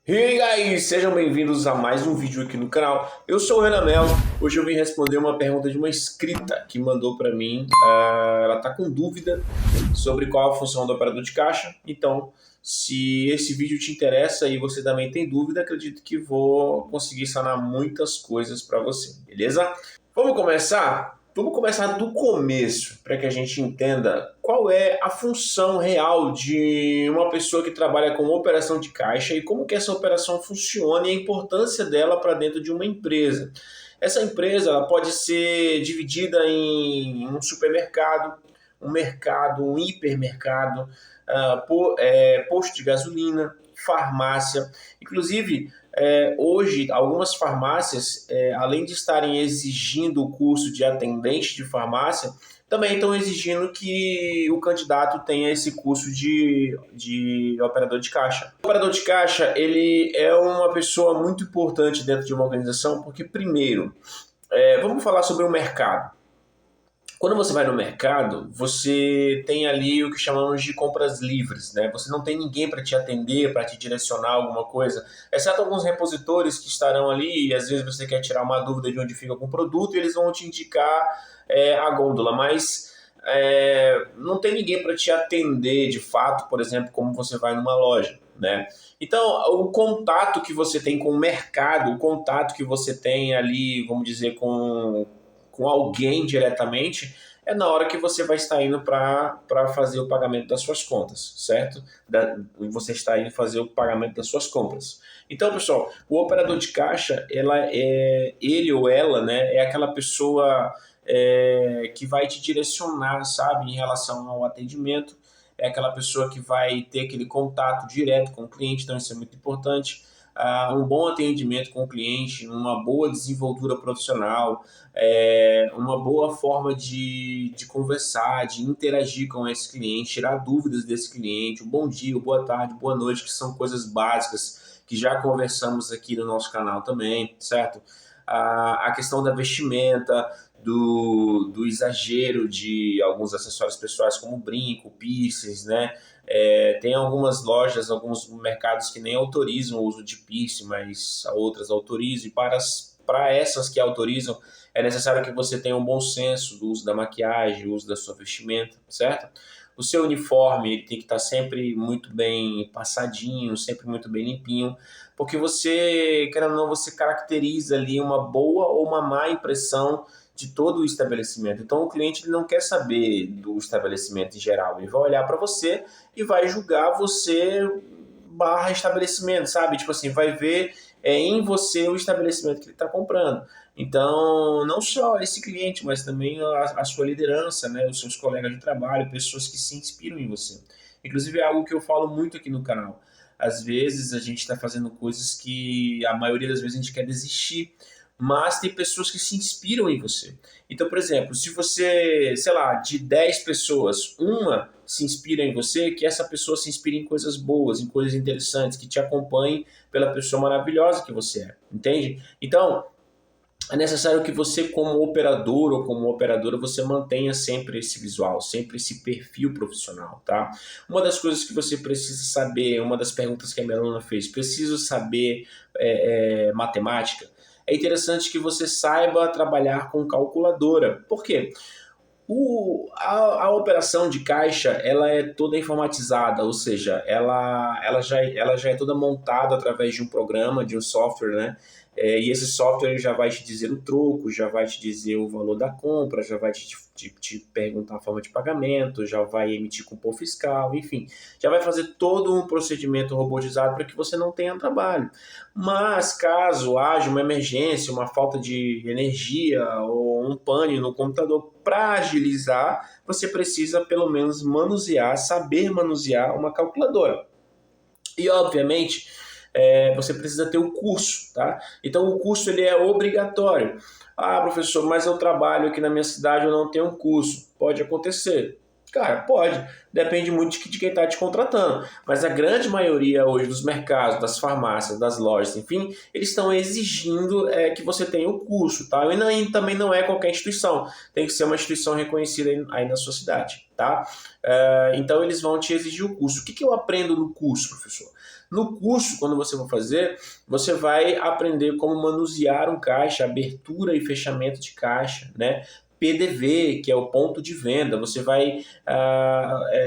E aí, guys, sejam bem-vindos a mais um vídeo aqui no canal. Eu sou o Renan Melo. Hoje eu vim responder uma pergunta de uma inscrita que mandou para mim. Ela está com dúvida sobre qual a função do operador de caixa. Então, se esse vídeo te interessa e você também tem dúvida, acredito que vou conseguir sanar muitas coisas para você, beleza? Vamos começar? Vamos começar do começo, para que a gente entenda qual é a função real de uma pessoa que trabalha com operação de caixa e como que essa operação funciona e a importância dela para dentro de uma empresa. Essa empresa ela pode ser dividida em um supermercado, um mercado, um hipermercado, posto de gasolina, farmácia. Inclusive, hoje, algumas farmácias, além de estarem exigindo o curso de atendente de farmácia, também estão exigindo que o candidato tenha esse curso de operador de caixa. O operador de caixa ele é uma pessoa muito importante dentro de uma organização, porque, primeiro, vamos falar sobre o mercado. Quando você vai no mercado, você tem ali o que chamamos de compras livres, né? Você não tem ninguém para te atender, para te direcionar alguma coisa, exceto alguns repositores que estarão ali e às vezes você quer tirar uma dúvida de onde fica algum produto e eles vão te indicar a gôndola, mas não tem ninguém para te atender de fato, por exemplo, como você vai numa loja, né? Então, o contato que você tem com o mercado, o contato que você tem ali, vamos dizer, com alguém diretamente, é na hora que você vai estar indo para fazer o pagamento das suas contas, certo? Você está indo fazer o pagamento das suas compras. Então, pessoal, o operador de caixa, ele ou ela, né, é aquela pessoa que vai te direcionar, sabe, em relação ao atendimento, é aquela pessoa que vai ter aquele contato direto com o cliente, então isso é muito importante. Um bom atendimento com o cliente, uma boa desenvoltura profissional, uma boa forma de conversar, de interagir com esse cliente, tirar dúvidas desse cliente, o bom dia, boa tarde, boa noite, que são coisas básicas que já conversamos aqui no nosso canal também, certo? A questão da vestimenta, do exagero de alguns acessórios pessoais como brinco, piercings, né? Tem algumas lojas, alguns mercados que nem autorizam o uso de piercing, mas outras autorizam. E para essas que autorizam, é necessário que você tenha um bom senso do uso da maquiagem, do uso da sua vestimenta, certo? O seu uniforme ele tem que estar sempre muito bem passadinho, sempre muito bem limpinho, porque você, querendo ou não, você caracteriza ali uma boa ou uma má impressão de todo o estabelecimento. Então o cliente ele não quer saber do estabelecimento em geral, ele vai olhar para você e vai julgar você barra estabelecimento, sabe? Tipo assim, vai ver em você o estabelecimento que ele está comprando. Então, não só esse cliente, mas também a sua liderança, né? Os seus colegas de trabalho, pessoas que se inspiram em você. Inclusive, é algo que eu falo muito aqui no canal. Às vezes, a gente está fazendo coisas que a maioria das vezes a gente quer desistir, mas tem pessoas que se inspiram em você. Então, por exemplo, se você, sei lá, de 10 pessoas, uma se inspira em você, que essa pessoa se inspire em coisas boas, em coisas interessantes, que te acompanhe pela pessoa maravilhosa que você é, entende? Então, é necessário que você, como operador ou como operadora, você mantenha sempre esse visual, sempre esse perfil profissional, tá? Uma das coisas que você precisa saber, uma das perguntas que a minha aluna fez, preciso saber matemática? É interessante que você saiba trabalhar com calculadora. Por quê? A operação de caixa ela é toda informatizada, ou seja, ela já é toda montada através de um programa, de um software, né? E esse software já vai te dizer o troco, já vai te dizer o valor da compra, já vai te perguntar a forma de pagamento, já vai emitir cupom fiscal, enfim, já vai fazer todo um procedimento robotizado para que você não tenha trabalho. Mas caso haja uma emergência, uma falta de energia ou um pane no computador, para agilizar, você precisa pelo menos saber manusear uma calculadora. E obviamente você precisa ter o curso, tá? Então o curso ele é obrigatório. Ah, professor, mas eu trabalho aqui na minha cidade, eu não tenho um curso. Pode acontecer. Cara, pode. Depende muito de quem está te contratando. Mas a grande maioria hoje dos mercados, das farmácias, das lojas, enfim, eles estão exigindo que você tenha o curso, tá? E também não é qualquer instituição. Tem que ser uma instituição reconhecida aí na sua cidade, tá? Então eles vão te exigir o curso. O que eu aprendo no curso, professor? No curso, quando você for fazer, você vai aprender como manusear um caixa, abertura e fechamento de caixa, né? PDV, que é o ponto de venda, você vai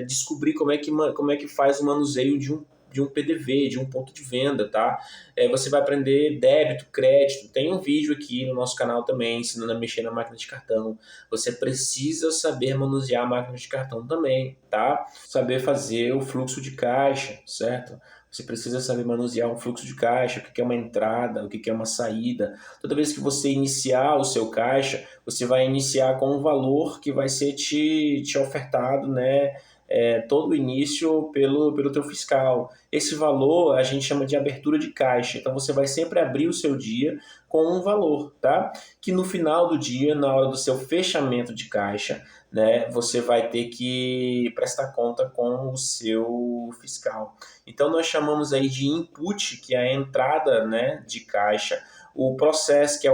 descobrir como é que faz o manuseio de um PDV, de um ponto de venda, tá? Você vai aprender débito, crédito. Tem um vídeo aqui no nosso canal também ensinando a mexer na máquina de cartão. Você precisa saber manusear a máquina de cartão também, tá? Saber fazer o fluxo de caixa, certo? Você precisa saber manusear um fluxo de caixa, o que é uma entrada, o que é uma saída. Toda vez que você iniciar o seu caixa, você vai iniciar com um valor que vai ser te ofertado, né? Todo o início pelo teu fiscal. Esse valor a gente chama de abertura de caixa. Então você vai sempre abrir o seu dia com um valor, tá? Que no final do dia, na hora do seu fechamento de caixa, né, você vai ter que prestar conta com o seu fiscal. Então nós chamamos aí de input, que é a entrada, né, de caixa, o processo, que é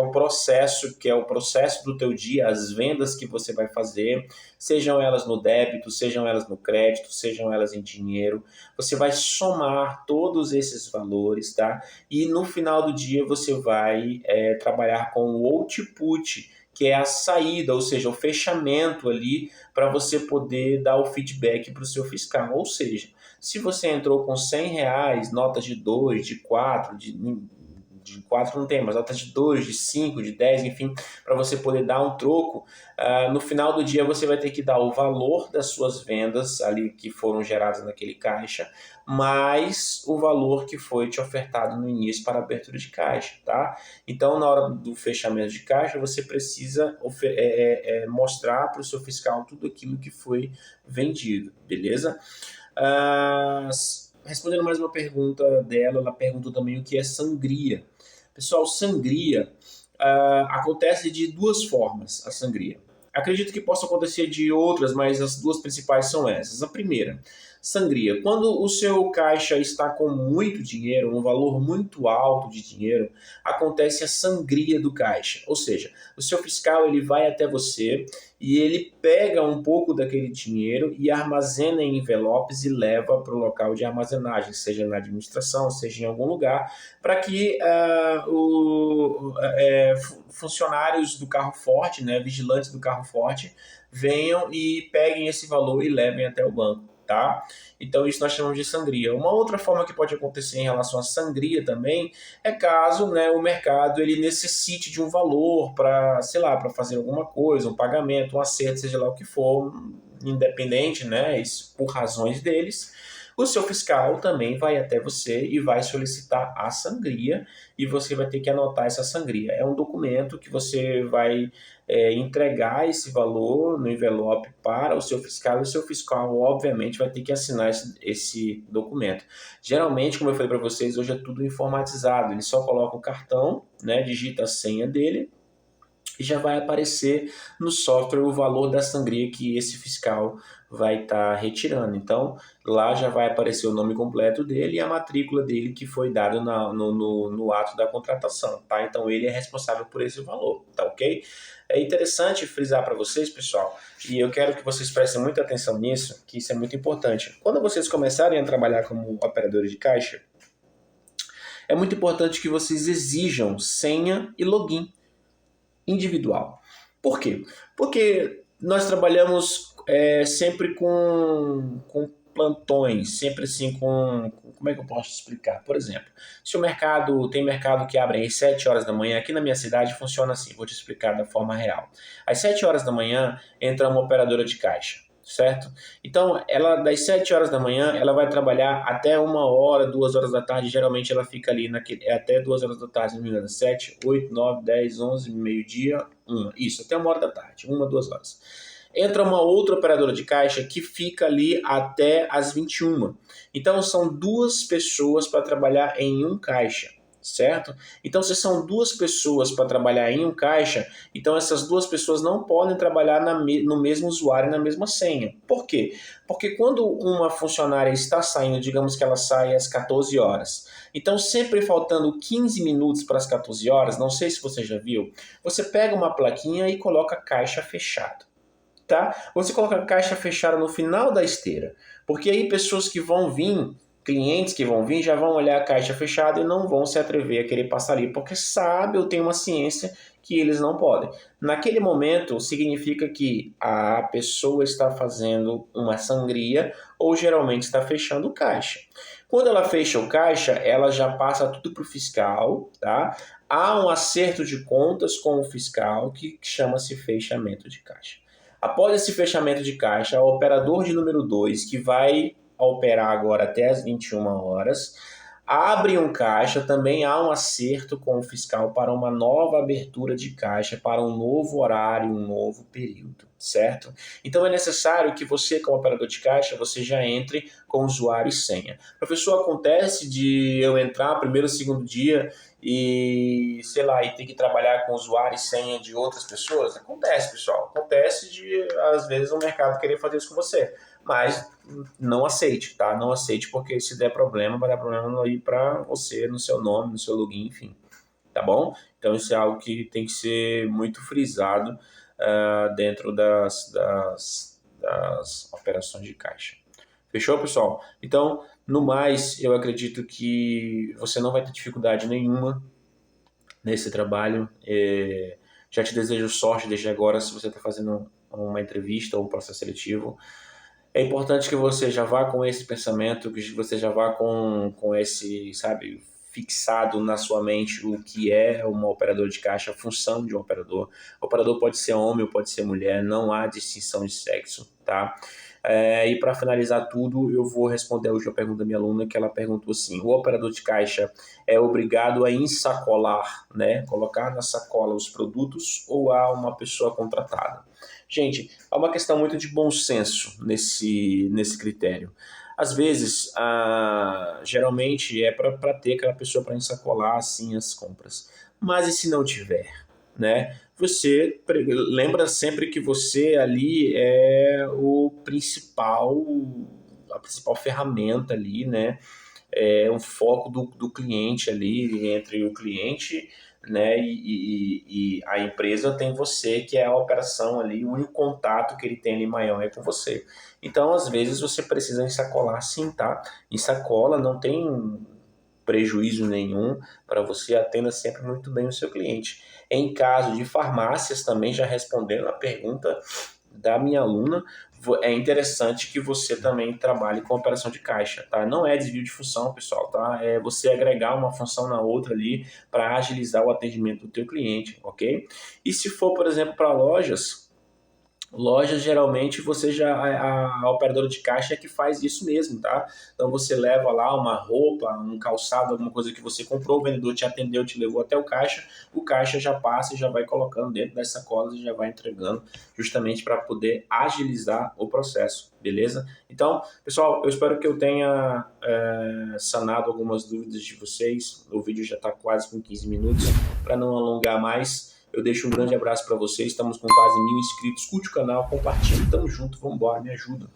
o processo do teu dia, as vendas que você vai fazer, sejam elas no débito, sejam elas no crédito, sejam elas em dinheiro. Você vai somar todos esses valores, tá? E no final do dia você vai trabalhar com o output, que é a saída, ou seja, o fechamento ali para você poder dar o feedback para o seu fiscal. Ou seja, se você entrou com R$ 100, notas de 2, de 4, de 4 não tem, mas notas de 2, de 5, de 10, enfim, para você poder dar um troco, no final do dia você vai ter que dar o valor das suas vendas ali que foram geradas naquele caixa, mais o valor que foi te ofertado no início para a abertura de caixa, tá? Então, na hora do fechamento de caixa, você precisa mostrar para o seu fiscal tudo aquilo que foi vendido, beleza? Respondendo mais uma pergunta dela, ela perguntou também o que é sangria. Pessoal, sangria acontece de duas formas, a sangria. Acredito que possa acontecer de outras, mas as duas principais são essas. A primeira, sangria. Quando o seu caixa está com muito dinheiro, um valor muito alto de dinheiro, acontece a sangria do caixa. Ou seja, o seu fiscal ele vai até você e ele pega um pouco daquele dinheiro e armazena em envelopes e leva para o local de armazenagem, seja na administração, seja em algum lugar, para que funcionários do carro forte, né, vigilantes do carro forte, venham e peguem esse valor e levem até o banco, tá? Então isso nós chamamos de sangria. Uma outra forma que pode acontecer em relação à sangria também é caso, né, o mercado ele necessite de um valor para, sei lá, para fazer alguma coisa, um pagamento, um acerto, seja lá o que for, independente, né, isso por razões deles. O seu fiscal também vai até você e vai solicitar a sangria e você vai ter que anotar essa sangria. É um documento que você vai entregar esse valor no envelope para o seu fiscal e o seu fiscal, obviamente, vai ter que assinar esse documento. Geralmente, como eu falei para vocês, hoje é tudo informatizado. Ele só coloca o cartão, né, digita a senha dele e já vai aparecer no software o valor da sangria que esse fiscal vai estar retirando. Então, lá já vai aparecer o nome completo dele e a matrícula dele que foi dada no ato da contratação, tá? Então, ele é responsável por esse valor, tá ok? É interessante frisar para vocês, pessoal, e eu quero que vocês prestem muita atenção nisso, que isso é muito importante. Quando vocês começarem a trabalhar como operadores de caixa, é muito importante que vocês exijam senha e login individual. Por quê? Porque nós trabalhamos sempre com plantões, sempre assim como é que eu posso explicar? Por exemplo, se tem mercado que abre às 7 horas da manhã, aqui na minha cidade funciona assim, vou te explicar da forma real. Às 7 horas da manhã entra uma operadora de caixa, certo? Então, ela das 7 horas da manhã, ela vai trabalhar até 1 hora, 2 horas da tarde, geralmente ela fica ali até 2 horas da tarde, não me engano, 7, 8, 9, 10, 11, meio-dia, 1. Isso, até 1 hora da tarde, 1, 2 horas. Entra uma outra operadora de caixa que fica ali até as 21. Então, são duas pessoas para trabalhar em um caixa, certo? Então, se são duas pessoas para trabalhar em um caixa, então essas duas pessoas não podem trabalhar no mesmo usuário e na mesma senha. Por quê? Porque quando uma funcionária está saindo, digamos que ela sai às 14 horas, então sempre faltando 15 minutos para as 14 horas, não sei se você já viu, você pega uma plaquinha e coloca caixa fechada. Tá? Você coloca a caixa fechada no final da esteira, porque aí pessoas que vão vir clientes que vão vir já vão olhar a caixa fechada e não vão se atrever a querer passar ali, porque sabe, eu tenho uma ciência que eles não podem. Naquele momento, significa que a pessoa está fazendo uma sangria ou geralmente está fechando o caixa. Quando ela fecha o caixa, ela já passa tudo para o fiscal, tá? Há um acerto de contas com o fiscal que chama-se fechamento de caixa. Após esse fechamento de caixa, o operador de número 2, que vai operar agora até as 21 horas, abre um caixa, também há um acerto com o fiscal para uma nova abertura de caixa, para um novo horário, um novo período, certo? Então é necessário que você, como operador de caixa, você já entre com usuário e senha. Professor, acontece de eu entrar primeiro ou segundo dia e, sei lá, e ter que trabalhar com usuário e senha de outras pessoas? Acontece, pessoal. Acontece de, às vezes, o mercado querer fazer isso com você. Mas não aceite, tá? Não aceite, porque se der problema, vai dar problema aí para você, no seu nome, no seu login, enfim. Tá bom? Então isso é algo que tem que ser muito frisado dentro das operações de caixa. Fechou, pessoal? Então, no mais, eu acredito que você não vai ter dificuldade nenhuma nesse trabalho. Já te desejo sorte desde agora se você está fazendo uma entrevista ou um processo seletivo. É importante que você já vá com esse pensamento, que você já vá com esse, sabe, fixado na sua mente o que é um operador de caixa, a função de um operador. O operador pode ser homem ou pode ser mulher, não há distinção de sexo, tá? E para finalizar tudo, eu vou responder hoje a pergunta da minha aluna, que ela perguntou assim: o operador de caixa é obrigado a ensacolar, né? Colocar na sacola os produtos ou há uma pessoa contratada? Gente, há uma questão muito de bom senso nesse critério. Às vezes, geralmente é para ter aquela pessoa para ensacolar assim as compras. Mas e se não tiver, né? Você lembra sempre que você ali é a principal ferramenta ali, né? É o foco do cliente ali, entre o cliente, né, e a empresa tem você, que é a operação ali, o único contato que ele tem ali maior é com você. Então, às vezes, você precisa ensacolar sim, tá? Ensacola, não tem prejuízo nenhum para você, atenda sempre muito bem o seu cliente. Em caso de farmácias, também já respondendo a pergunta da minha aluna, é interessante que você também trabalhe com operação de caixa, tá? Não é desvio de função, pessoal, tá? É você agregar uma função na outra ali para agilizar o atendimento do teu cliente, ok? E se for, por exemplo, para lojas, geralmente você já a operadora de caixa é que faz isso mesmo, tá? Então você leva lá uma roupa, um calçado, alguma coisa que você comprou, o vendedor te atendeu, te levou até o caixa já passa e já vai colocando dentro das sacolas e já vai entregando, justamente para poder agilizar o processo, beleza? Então, pessoal, eu espero que eu tenha sanado algumas dúvidas de vocês. O vídeo já está quase com 15 minutos, para não alongar mais. Eu deixo um grande abraço para vocês. Estamos com quase 1000 inscritos. Curte o canal, compartilhe. Tamo junto, vamos embora, me ajuda.